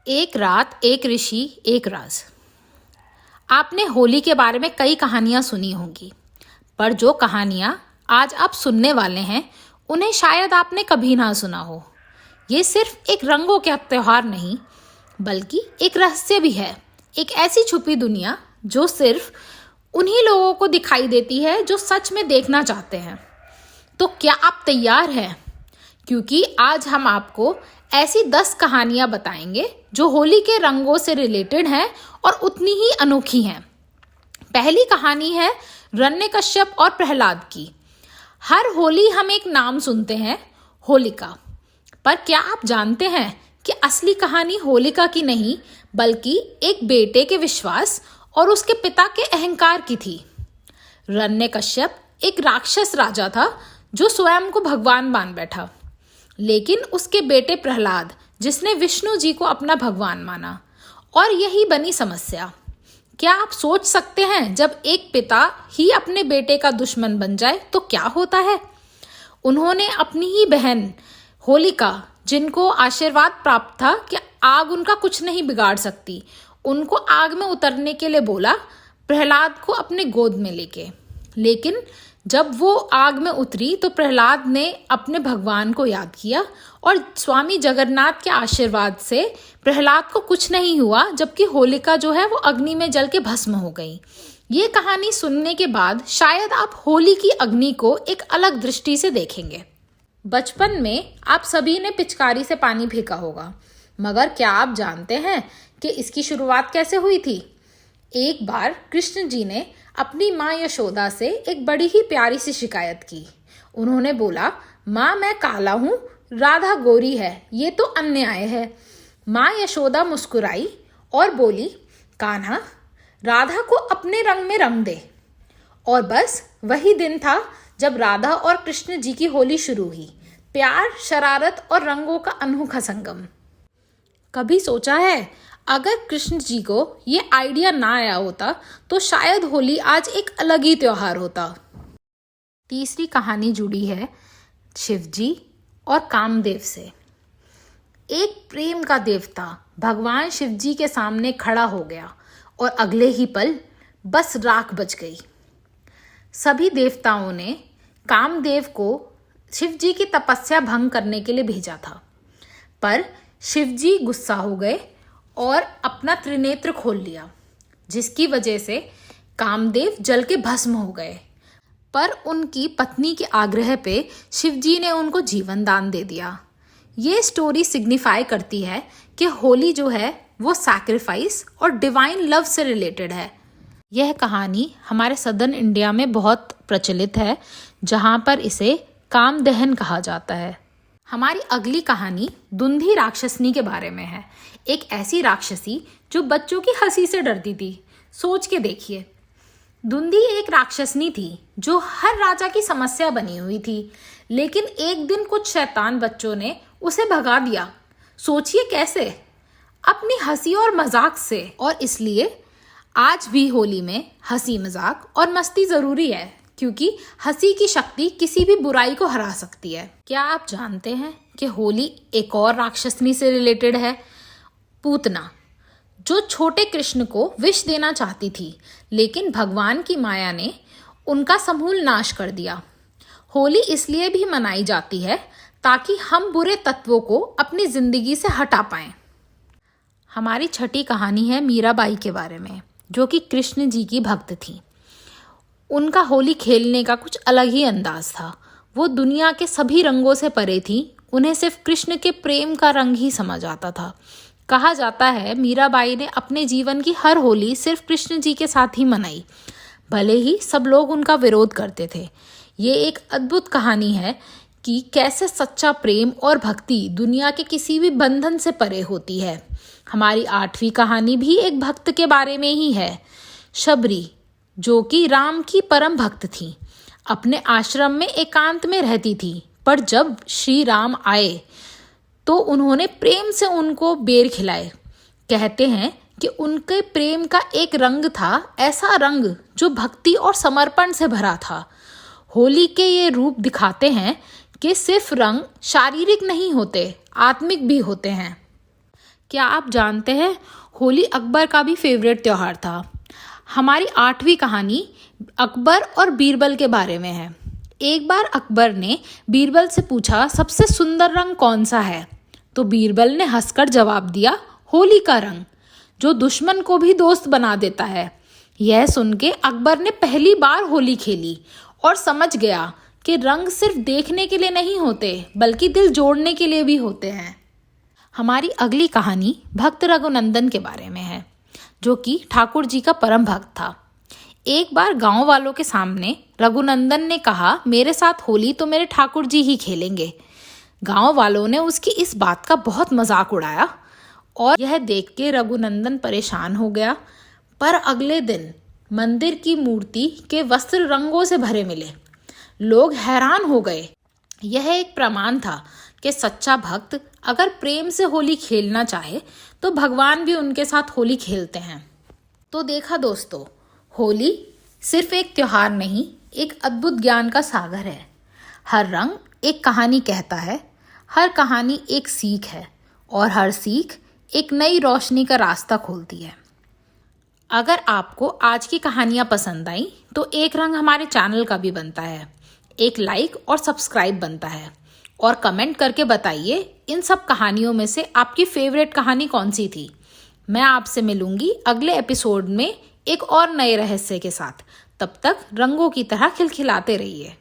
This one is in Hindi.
एक रात, एक ऋषि, एक राज। आपने होली के बारे में कई कहानियां सुनी होंगी, पर जो कहानियां आज आप सुनने वाले हैं उन्हें शायद आपने कभी ना सुना हो। ये सिर्फ एक रंगों का त्योहार नहीं, बल्कि एक रहस्य भी है। एक ऐसी छुपी दुनिया जो सिर्फ उन्हीं लोगों को दिखाई देती है जो सच में देखना चाहते हैं। तो क्या आप तैयार हैं? क्योंकि आज हम आपको ऐसी 10 कहानियां बताएंगे जो होली के रंगों से रिलेटेड हैं और उतनी ही अनोखी हैं। पहली कहानी है हिरण्यकश्यप और प्रहलाद की। हर होली हम एक नाम सुनते हैं, होलिका। पर क्या आप जानते हैं कि असली कहानी होलिका की नहीं, बल्कि एक बेटे के विश्वास और उसके पिता के अहंकार की थी। हिरण्यकश्यप एक राक्षस राजा था जो स्वयं को भगवान मान बैठा, लेकिन उसके बेटे प्रहलाद, जिसने विष्णु जी को अपना भगवान माना, और यही बनी समस्या। क्या आप सोच सकते हैं जब एक पिता ही अपने बेटे का दुश्मन बन जाए तो क्या होता है? उन्होंने अपनी ही बहन होलिका, जिनको आशीर्वाद प्राप्त था कि आग उनका कुछ नहीं बिगाड़ सकती, उनको आग में उतरने के लिए बोला, प्रहलाद को अपने गोद में लेके। लेकिन जब वो आग में उतरी तो प्रहलाद ने अपने भगवान को याद किया और स्वामी जगन्नाथ के आशीर्वाद से प्रहलाद को कुछ नहीं हुआ, जबकि होलिका जो है वो अग्नि में जल के भस्म हो गई। ये कहानी सुनने के बाद शायद आप होली की अग्नि को एक अलग दृष्टि से देखेंगे। बचपन में आप सभी ने पिचकारी से पानी फेंका होगा, मगर क्या आप जानते हैं कि इसकी शुरुआत कैसे हुई थी? एक बार कृष्ण जी ने अपनी माँ यशोदा से एक बड़ी ही प्यारी सी शिकायत की। उन्होंने बोला, माँ मैं काला हूँ, राधा गोरी है, ये तो अन्याय है। माँ यशोदा मुस्कुराई और बोली, कान्हा, राधा को अपने रंग में रंग दे। और बस वही दिन था जब राधा और कृष्ण जी की होली शुरू हुई। प्यार, शरारत और रंगों का अनोखा संगम। कभी सोचा है अगर कृष्ण जी को ये आइडिया ना आया होता तो शायद होली आज एक अलग ही त्योहार होता। तीसरी कहानी जुड़ी है शिवजी और कामदेव से। एक प्रेम का देवता भगवान शिवजी के सामने खड़ा हो गया और अगले ही पल बस राख बच गई। सभी देवताओं ने कामदेव को शिवजी की तपस्या भंग करने के लिए भेजा था, पर शिवजी गुस्सा हो गए और अपना त्रिनेत्र खोल लिया, जिसकी वजह से कामदेव जल के भस्म हो गए। पर उनकी पत्नी के आग्रह पे शिवजी ने उनको जीवन दान दे दिया। ये स्टोरी सिग्निफाई करती है कि होली जो है वो सैक्रिफाइस और डिवाइन लव से रिलेटेड है। यह कहानी हमारे सदर्न इंडिया में बहुत प्रचलित है, जहाँ पर इसे काम दहन कहा जाता है। हमारी अगली कहानी धुंधी राक्षसनी के बारे में है। एक ऐसी राक्षसी जो बच्चों की हंसी से डरती थी। सोच के देखिए, धुंधी एक राक्षसनी थी जो हर राजा की समस्या बनी हुई थी, लेकिन एक दिन कुछ शैतान बच्चों ने उसे भगा दिया। सोचिए कैसे? अपनी हंसी और मजाक से। और इसलिए आज भी होली में हंसी, मजाक और मस्ती जरूरी है, क्योंकि हंसी की शक्ति किसी भी बुराई को हरा सकती है। क्या आप जानते हैं कि होली एक और राक्षसनी से रिलेटेड है? पूतना, जो छोटे कृष्ण को विष देना चाहती थी, लेकिन भगवान की माया ने उनका समूल नाश कर दिया। होली इसलिए भी मनाई जाती है ताकि हम बुरे तत्वों को अपनी जिंदगी से हटा पाएं। हमारी छठी कहानी है मीराबाई के बारे में, जो कि कृष्ण जी की भक्त थी। उनका होली खेलने का कुछ अलग ही अंदाज था। वो दुनिया के सभी रंगों से परे थी, उन्हें सिर्फ कृष्ण के प्रेम का रंग ही समझ आता था। कहा जाता है मीराबाई ने अपने जीवन की हर होली सिर्फ कृष्ण जी के साथ ही मनाई, भले ही सब लोग उनका विरोध करते थे। ये एक अद्भुत कहानी है कि कैसे सच्चा प्रेम और भक्ति दुनिया के किसी भी बंधन से परे होती है। हमारी 8वीं कहानी भी एक भक्त के बारे में ही है, शबरी, जो कि राम की परम भक्त थी। अपने आश्रम में एकांत में रहती थी, पर जब श्री राम आए तो उन्होंने प्रेम से उनको बेर खिलाए। कहते हैं कि उनके प्रेम का एक रंग था, ऐसा रंग जो भक्ति और समर्पण से भरा था। होली के ये रूप दिखाते हैं कि सिर्फ रंग शारीरिक नहीं होते, आत्मिक भी होते हैं। क्या आप जानते हैं होली अकबर का भी फेवरेट त्योहार था। हमारी 8वीं कहानी अकबर और बीरबल के बारे में है। एक बार अकबर ने बीरबल से पूछा, सबसे सुंदर रंग कौन सा है? तो बीरबल ने हंसकर जवाब दिया, होली का रंग, जो दुश्मन को भी दोस्त बना देता है। यह सुन के अकबर ने पहली बार होली खेली और समझ गया कि रंग सिर्फ देखने के लिए नहीं होते बल्कि दिल जोड़ने के लिए भी होते हैं। हमारी अगली कहानी भक्त रघुनंदन के बारे में है, जो कि ठाकुर जी का परम भक्त था। एक बार गांव वालों के सामने रघुनंदन ने कहा, मेरे साथ होली तो मेरे ठाकुर जी ही खेलेंगे। गांव वालों ने उसकी इस बात का बहुत मजाक उड़ाया और यह देख के रघुनंदन परेशान हो गया। पर अगले दिन मंदिर की मूर्ति के वस्त्र रंगों से भरे मिले। लोग हैरान हो गए। यह एक प्रमाण था कि सच्चा भक्त अगर प्रेम से होली खेलना चाहे तो भगवान भी उनके साथ होली खेलते हैं। तो देखा दोस्तों, होली सिर्फ एक त्योहार नहीं, एक अद्भुत ज्ञान का सागर है। हर रंग एक कहानी कहता है, हर कहानी एक सीख है और हर सीख एक नई रोशनी का रास्ता खोलती है। अगर आपको आज की कहानियाँ पसंद आई तो एक रंग हमारे चैनल का भी बनता है, एक लाइक और सब्सक्राइब बनता है। और कमेंट करके बताइए इन सब कहानियों में से आपकी फेवरेट कहानी कौन सी थी। मैं आपसे मिलूंगी अगले एपिसोड में एक और नए रहस्य के साथ। तब तक रंगों की तरह खिलखिलाते रहिए।